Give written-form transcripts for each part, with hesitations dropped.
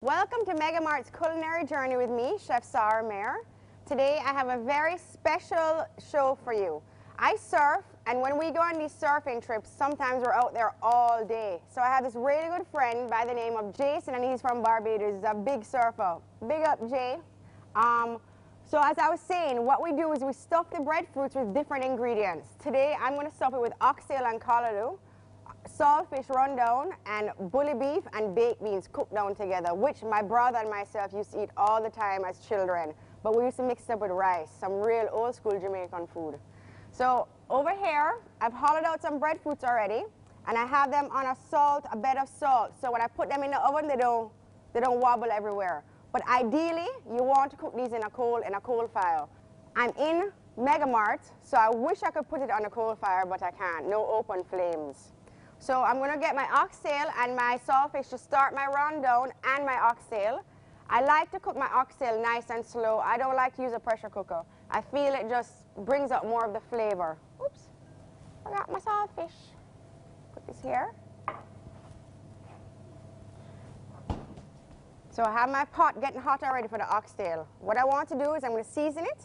Welcome to MegaMart's culinary journey with me, Chef Sarah Mayer. Today I have a very special show for you. I surf, and when we go on these surfing trips, sometimes we're out there all day. So I have this really good friend by the name of Jason, and he's from Barbados. He's a big surfer. Big up, Jay. So as I was saying, what we do is we stuff the breadfruits with different ingredients. Today I'm going to stuff it with oxtail and callaloo, saltfish rundown, and bully beef and baked beans cooked down together, which my brother and myself used to eat all the time as children. But we used to mix it up with rice, some real old school Jamaican food. So over here, I've hollowed out some breadfruits already, and I have them on a bed of salt. So when I put them in the oven, they don't wobble everywhere. But ideally, you want to cook these in a coal fire. I'm in MegaMart, so I wish I could put it on a coal fire, but I can't. No open flames. So I'm going to get my oxtail and my saltfish to start my rundown and my oxtail. I like to cook my oxtail nice and slow. I don't like to use a pressure cooker. I feel it just brings out more of the flavor. Oops, forgot my saltfish. Put this here. So I have my pot getting hot already for the oxtail. What I want to do is I'm going to season it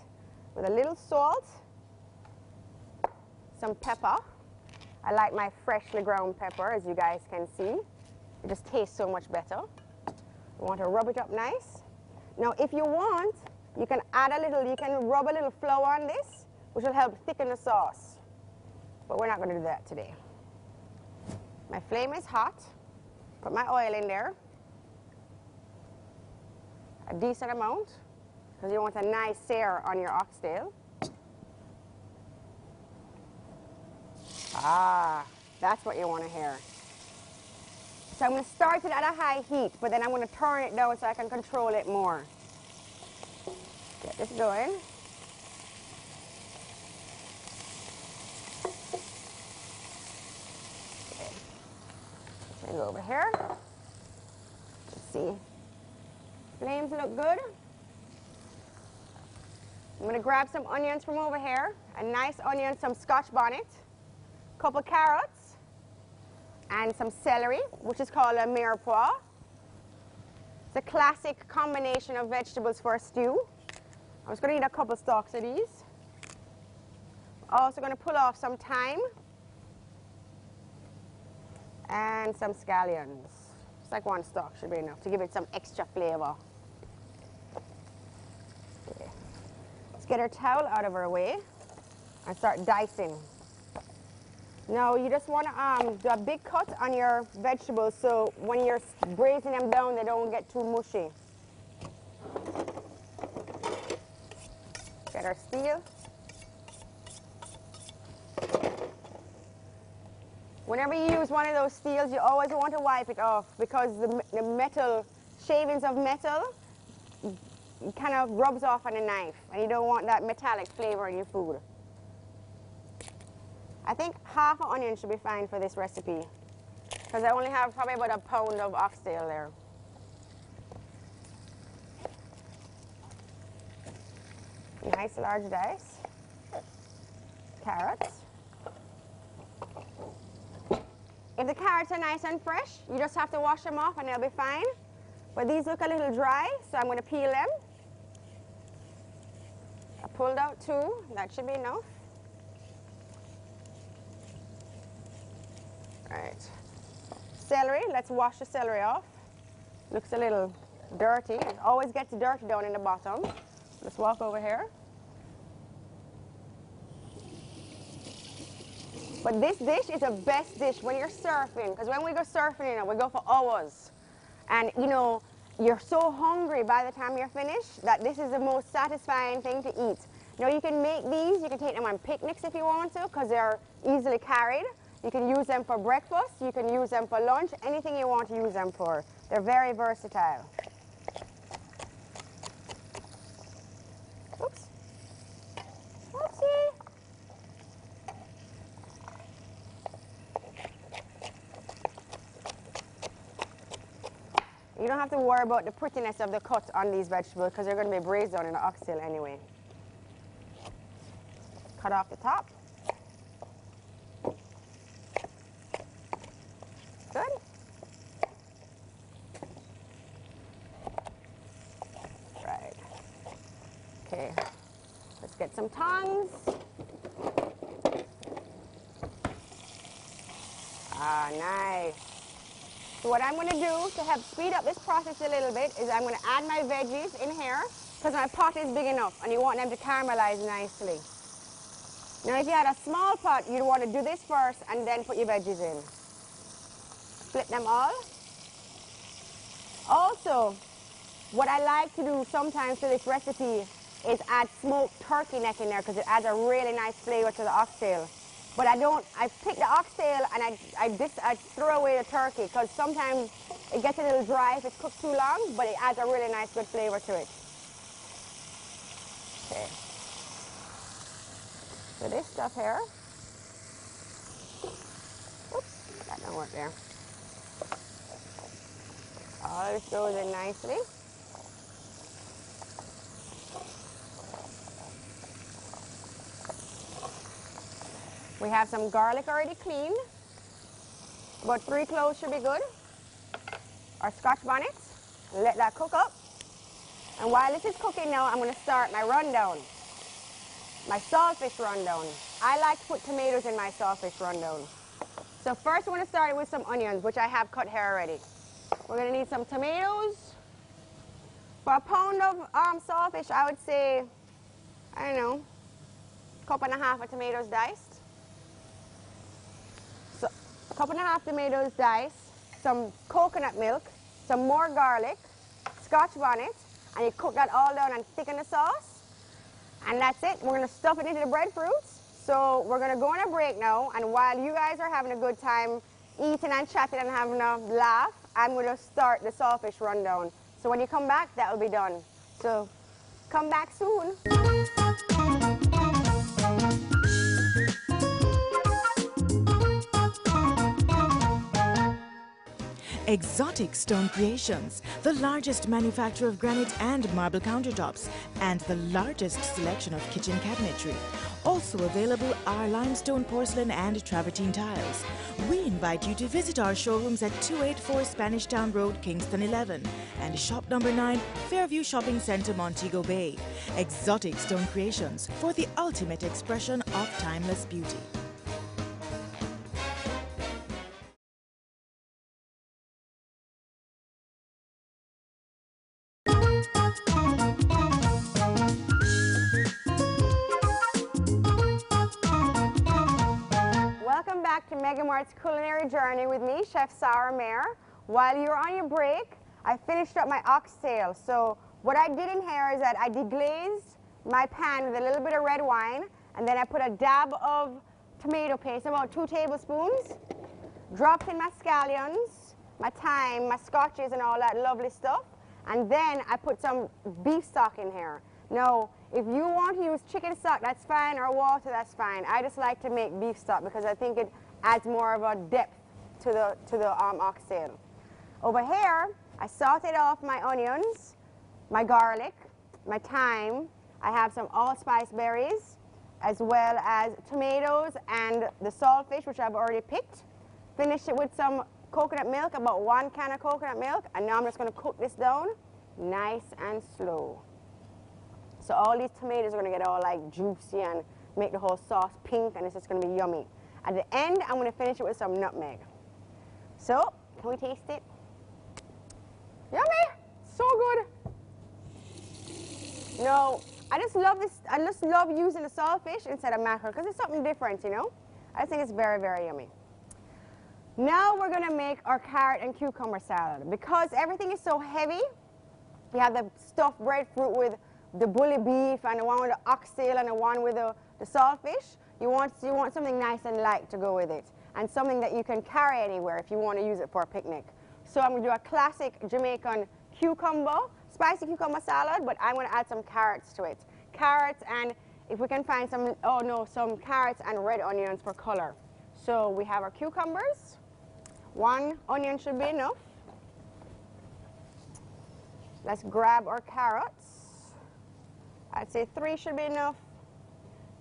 with a little salt, some pepper. I like my freshly ground pepper, as you guys can see. It just tastes so much better. You want to rub it up nice. Now, if you want, you can rub a little flour on this, which will help thicken the sauce. But we're not going to do that today. My flame is hot. Put my oil in there. A decent amount, because you want a nice sear on your oxtail. Ah, that's what you want to hear. So I'm going to start it at a high heat, but then I'm going to turn it down so I can control it more. Get this going. Okay. Let's go over here. Let's see. Flames look good. I'm going to grab some onions from over here. A nice onion, some Scotch bonnet. Couple carrots and some celery, which is called a mirepoix. It's a classic combination of vegetables for a stew. I'm just going to need a couple stalks of these. Also going to pull off some thyme and some scallions. Just like one stalk should be enough to give it some extra flavor. Okay. Let's get our towel out of our way and start dicing. Now, you just want to do a big cut on your vegetables so when you're braising them down, they don't get too mushy. Get our steel. Whenever you use one of those steels, you always want to wipe it off because the metal, shavings of metal, kind of rubs off on a knife, and you don't want that metallic flavor in your food. I think half an onion should be fine for this recipe because I only have probably about a pound of oxtail there. Nice large dice. Carrots. If the carrots are nice and fresh, you just have to wash them off and they'll be fine. But these look a little dry, so I'm going to peel them. I pulled out two. That should be enough. Right. Celery, let's wash the celery off. Looks a little dirty. It always gets dirty down in the bottom. Let's walk over here. But this dish is the best dish when you're surfing, because when we go surfing, you know, we go for hours. And, you know, you're so hungry by the time you're finished that this is the most satisfying thing to eat. You know, you can make these, you can take them on picnics if you want to, because they're easily carried. You can use them for breakfast, you can use them for lunch, anything you want to use them for. They're very versatile. Oops. Oopsie. You don't have to worry about the prettiness of the cut on these vegetables because they're going to be braised down in the oxtail anyway. Cut off the top. Good. Okay, let's get some tongs. Ah, nice. So what I'm going to do to help speed up this process a little bit is I'm going to add my veggies in here because my pot is big enough and you want them to caramelize nicely. Now if you had a small pot, you'd want to do this first and then put your veggies in. Flip them all. Also, what I like to do sometimes to this recipe is add smoked turkey neck in there because it adds a really nice flavor to the oxtail. But I pick the oxtail and I throw away the turkey because sometimes it gets a little dry if it's cooked too long, but it adds a really nice good flavor to it. Okay. So this stuff here, oops, that don't work there. All this goes in nicely. We have some garlic already cleaned. About 3 cloves should be good. Our Scotch bonnet. Let that cook up. And while this is cooking now, I'm going to start my rundown. My saltfish rundown. I like to put tomatoes in my saltfish rundown. So first we're going to start with some onions, which I have cut here already. We're going to need some tomatoes. For a pound of saltfish, I would say, I don't know, 1.5 cups of tomatoes diced. So, 1.5 cups tomatoes diced, some coconut milk, some more garlic, Scotch bonnet, and you cook that all down and thicken the sauce. And that's it. We're going to stuff it into the breadfruits. So we're going to go on a break now, and while you guys are having a good time eating and chatting and having a laugh, I'm going to start the saltfish rundown. So when you come back, that will be done. So come back soon. Exotic Stone Creations, the largest manufacturer of granite and marble countertops and the largest selection of kitchen cabinetry. Also available are limestone porcelain and travertine tiles. We invite you to visit our showrooms at 284 Spanish Town Road, Kingston 11 and shop number 9, Fairview Shopping Centre, Montego Bay. Exotic Stone Creations for the ultimate expression of timeless beauty. Welcome back to MegaMart's culinary journey with me, Chef Sarah Mayer. While you're on your break, I finished up my oxtail. So what I did in here is that I deglazed my pan with a little bit of red wine, and then I put a dab of tomato paste, about 2 tablespoons, dropped in my scallions, my thyme, my scotches, and all that lovely stuff. And then I put some beef stock in here. Now, if you want to use chicken stock, that's fine, or water, that's fine. I just like to make beef stock because I think it adds more of a depth to the oxtail. Over here, I sauteed off my onions, my garlic, my thyme. I have some allspice berries, as well as tomatoes and the saltfish, which I've already picked. Finished it with some coconut milk, about 1 can of coconut milk, and now I'm just going to cook this down nice and slow. So all these tomatoes are going to get all like juicy and make the whole sauce pink, and it's just going to be yummy. At the end, I'm going to finish it with some nutmeg. So, can we taste it? Yummy! So good! No, I just love this. I just love using the saltfish instead of mackerel because it's something different, you know? I just think it's very, very yummy. Now we're going to make our carrot and cucumber salad. Because everything is so heavy, you have the stuffed breadfruit with the bully beef and the one with the oxtail and the one with the saltfish. You want something nice and light to go with it, and something that you can carry anywhere if you want to use it for a picnic. So I'm going to do a classic Jamaican spicy cucumber salad, but I'm going to add some carrots to it. Carrots, and if we can find some carrots and red onions for color. So we have our cucumbers. 1 onion should be enough. Let's grab our carrots. I'd say 3 should be enough.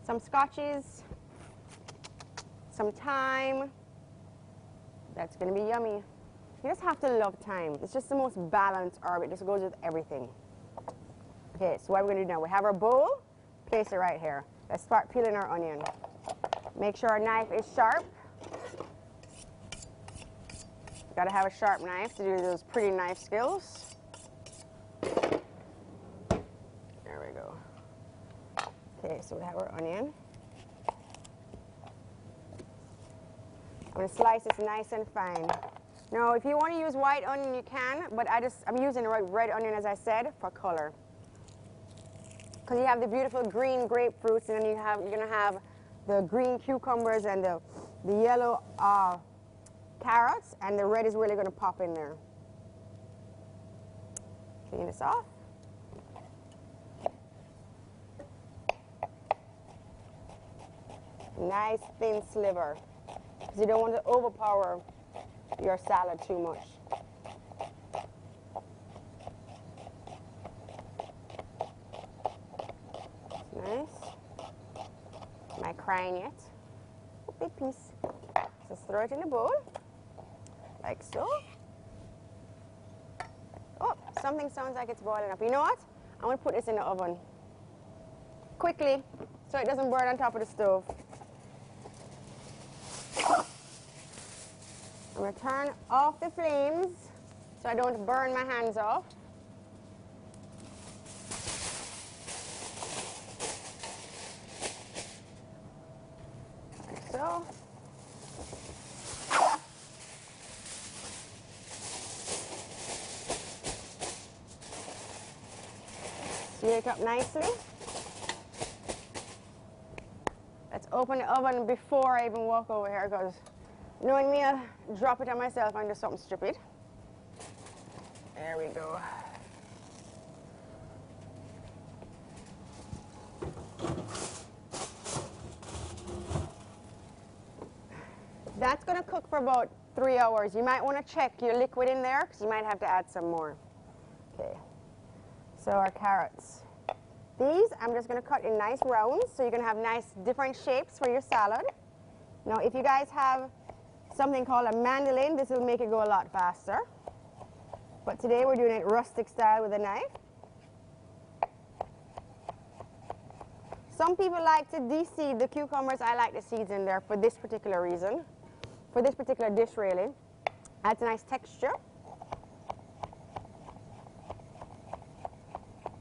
Some scotches, some thyme. That's going to be yummy. You just have to love thyme. It's just the most balanced herb. It just goes with everything. Okay, so what we're going to do now, we have our bowl, place it right here. Let's start peeling our onion. Make sure our knife is sharp. You've got to have a sharp knife to do those pretty knife skills. There we go. Okay, so we have our onion. I'm going to slice this nice and fine. Now, if you want to use white onion, you can, but I'm using red onion, as I said, for color. Because you have the beautiful green grapefruits, and then you're going to have the green cucumbers and the yellow carrots, and the red is really going to pop in there. Clean this off. Nice thin sliver, because you don't want to overpower your salad too much. Nice. Am I crying yet? A big piece. So throw it in the bowl, like so. Oh, something sounds like it's boiling up. You know what? I'm going to put this in the oven quickly so it doesn't burn on top of the stove. I'm going to turn off the flames so I don't burn my hands off. Like so. Sear it up nicely. Let's open the oven before I even walk over here, because knowing me, I'll drop it on myself and do something stupid. There we go. That's going to cook for about 3 hours. You might want to check your liquid in there, because you might have to add some more. Okay. So our carrots. These I'm just going to cut in nice rounds, so you're going to have nice different shapes for your salad. Now, if you guys have something called a mandolin, this will make it go a lot faster. But today we're doing it rustic style with a knife. Some people like to de-seed the cucumbers. I like the seeds in there for this particular reason. For this particular dish, really. Adds a nice texture.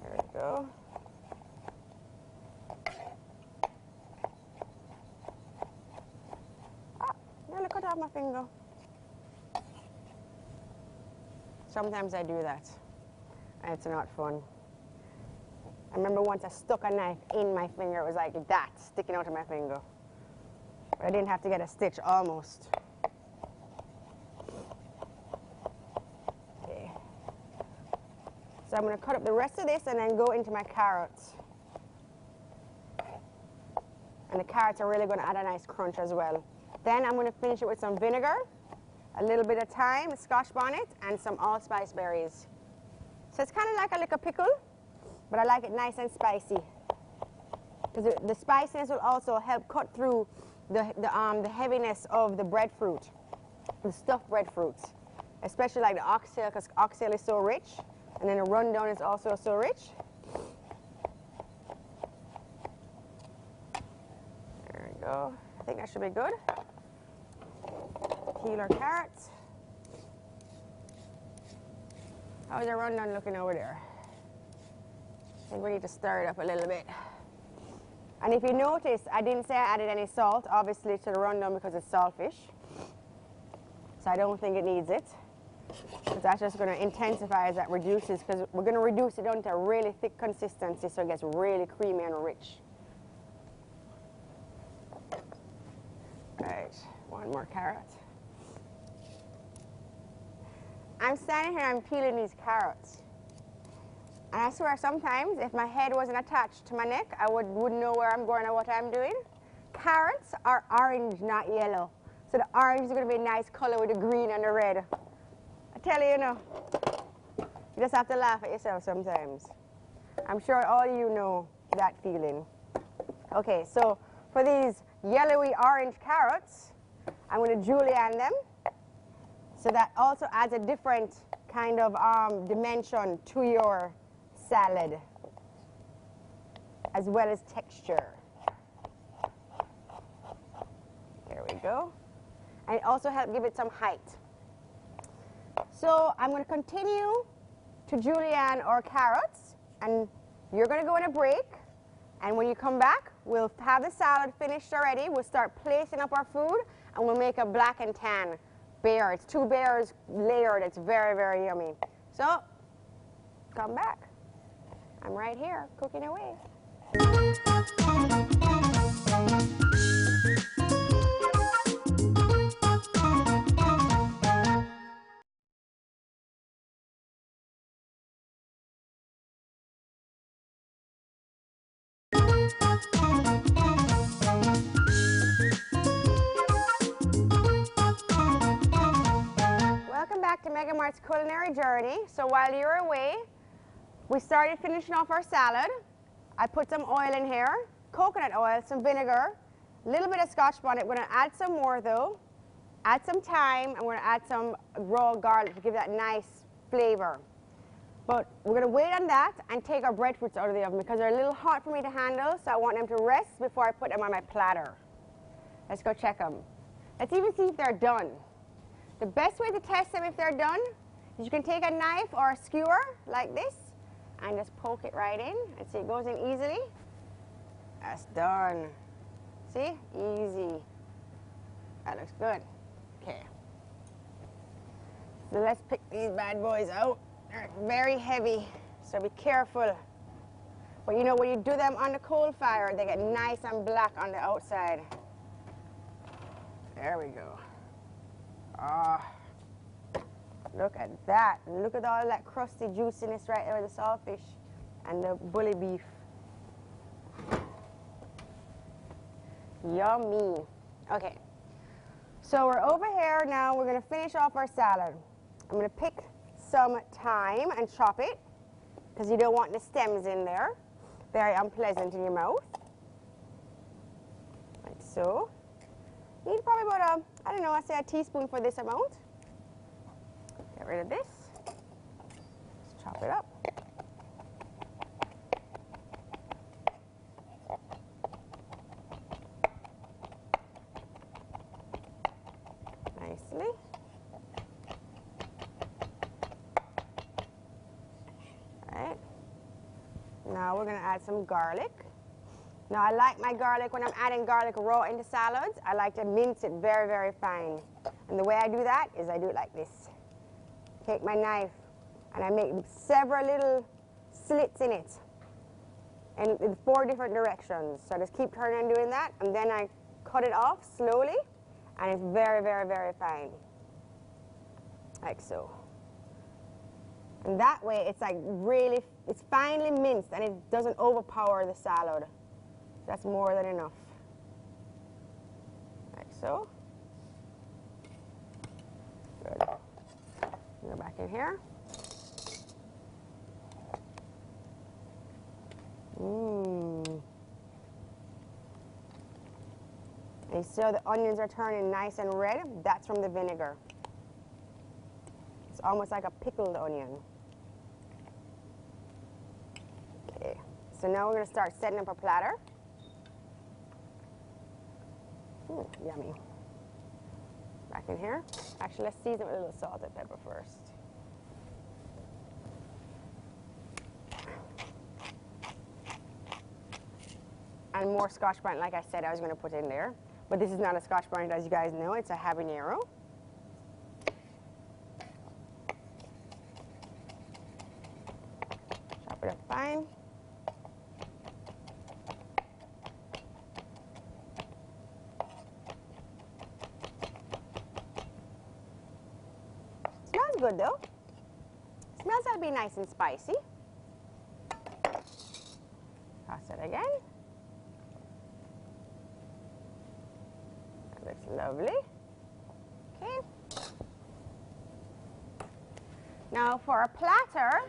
There we go. Nearly cut off my finger. Sometimes I do that, and it's not fun. I remember once I stuck a knife in my finger. It was like that, sticking out of my finger. But I didn't have to get a stitch, almost. Okay. So I'm going to cut up the rest of this and then go into my carrots. And the carrots are really going to add a nice crunch as well. Then I'm going to finish it with some vinegar, a little bit of thyme, scotch bonnet, and some allspice berries. So it's kind of like a little pickle, but I like it nice and spicy. Because the spiciness will also help cut through the heaviness of the breadfruit, the stuffed breadfruits, especially like the oxtail, because oxtail is so rich, and then the rundown is also so rich. There we go. I think that should be good. Peel our carrots. How's the rundown looking over there? I think we need to stir it up a little bit. And if you notice, I didn't say I added any salt, obviously, to the rundown because it's saltfish. So I don't think it needs it. But that's just going to intensify as that reduces, because we're going to reduce it down to a really thick consistency so it gets really creamy and rich. Right, one more carrot. I'm standing here, I'm peeling these carrots. And I swear sometimes if my head wasn't attached to my neck, I wouldn't know where I'm going or what I'm doing. Carrots are orange, not yellow. So the orange is going to be a nice color with the green and the red. I tell you, you know, you just have to laugh at yourself sometimes. I'm sure all you know that feeling. Okay, so for these yellowy orange carrots, I'm going to julienne them. So that also adds a different kind of dimension to your salad. as well as texture. There we go. And it also helps give it some height. So I'm going to continue to julienne our carrots, and you're going to go on a break. And when you come back, we'll have the salad finished already. We'll start placing up our food, and we'll make a black and tan bear. It's 2 bears layered. It's very, very yummy. So come back. I'm right here cooking away. Welcome back to MegaMart's culinary journey. So while you're away, we started finishing off our salad. I put some oil in here, coconut oil, some vinegar, a little bit of Scotch bonnet. We're going to add some more though. Add some thyme, and we're going to add some raw garlic to give that nice flavor. But we're going to wait on that and take our breadfruits out of the oven because they're a little hot for me to handle, so I want them to rest before I put them on my platter. Let's go check them. Let's even see if they're done. The best way to test them if they're done is you can take a knife or a skewer like this and just poke it right in and see it goes in easily. That's done. See? Easy. That looks good. Okay. So let's pick these bad boys out. They're very heavy, so be careful. But you know, when you do them on the coal fire, they get nice and black on the outside. There we go. Ah, look at that. Look at all that crusty juiciness right there with the saltfish and the bully beef. Yummy. Okay, so we're over here now. We're going to finish off our salad. I'm going to pick some thyme and chop it because you don't want the stems in there. Very unpleasant in your mouth. Like so. Need probably about a, I don't know, I say a teaspoon for this amount. Get rid of this. Let's chop it up. Nicely. Alright. Now we're going to add some garlic. Now I like my garlic, when I'm adding garlic raw into salads, I like to mince it very, very fine. And the way I do that is I do it like this. Take my knife and I make several little slits in it in 4 different directions. So I just keep turning and doing that, and then I cut it off slowly, and it's very, very, very fine. Like so. And that way it's like really, it's finely minced and it doesn't overpower the salad. That's more than enough. Like so. Good. Go back in here. Mmm. And you see how the onions are turning nice and red? That's from the vinegar. It's almost like a pickled onion. Okay. So now we're going to start setting up our platter. Yummy. Back in here. Actually, let's season it with a little salt and pepper first. And more Scotch bonnet, like I said, I was going to put in there. But this is not a Scotch bonnet, as you guys know. It's a habanero. Chop it up fine. Smells good though. Smells like it'll be nice and spicy. Toss it again. That looks lovely. Okay. Now for our platter,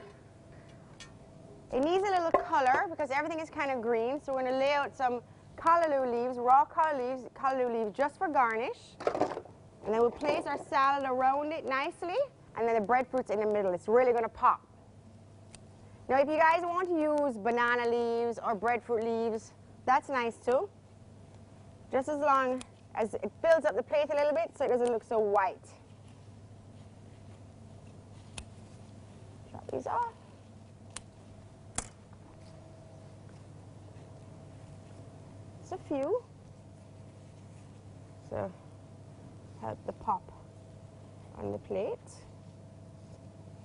it needs a little color because everything is kind of green. So we're going to lay out some callaloo leaves, raw callaloo leaves just for garnish. And then we'll place our salad around it nicely, and then the breadfruit's in the middle. It's really going to pop. Now, if you guys want to use banana leaves or breadfruit leaves, that's nice too. Just as long as it fills up the plate a little bit so it doesn't look so white. Chop these off. Just a few. So help the pop on the plate.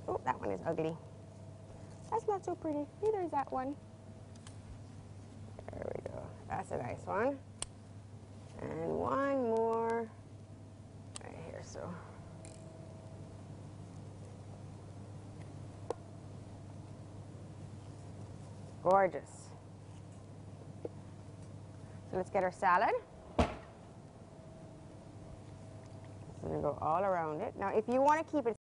Oh, that one is ugly. That's not so pretty. Neither is that one. There we go. That's a nice one. And one more right here, so. Gorgeous. So let's get our salad. It's gonna go all around it. Now, if you want to keep it